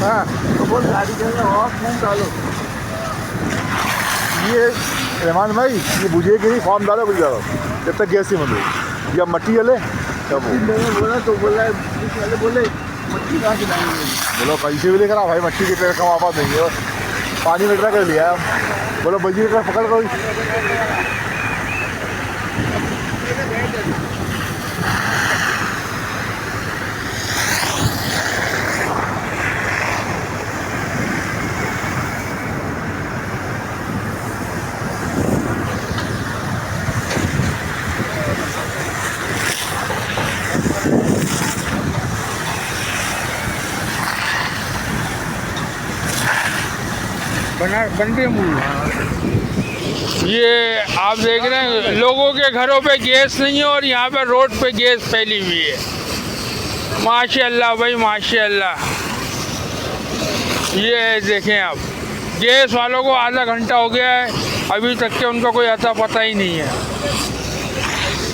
हाँ तो बोल गाड़ी के अंदर और फॉर्म डालो। ये रहमान भाई ये बुझे कि नहीं फॉर्म डालो बुझ जाओ जब तक गैस नहीं बंद जब मट्टी जले तब वो मैंने बोला तो बोला पुलिस वाले बोले मट्टी कहाँ से डालेंगे। बोलो पैसे भी लेकर आ भाई मट्टी की तरह कम आपात नहीं है पानी में कर लिया हम बोलो बजी का पकड़ कोई बन रही मूल। ये आप देख रहे हैं लोगों के घरों पे गैस नहीं है और यहाँ पे रोड पे गैस फैली हुई है। माशाल्लाह भाई माशाल्लाह। ये देखें आप गैस वालों को आधा घंटा हो गया है अभी तक के उनका कोई अता पता ही नहीं है।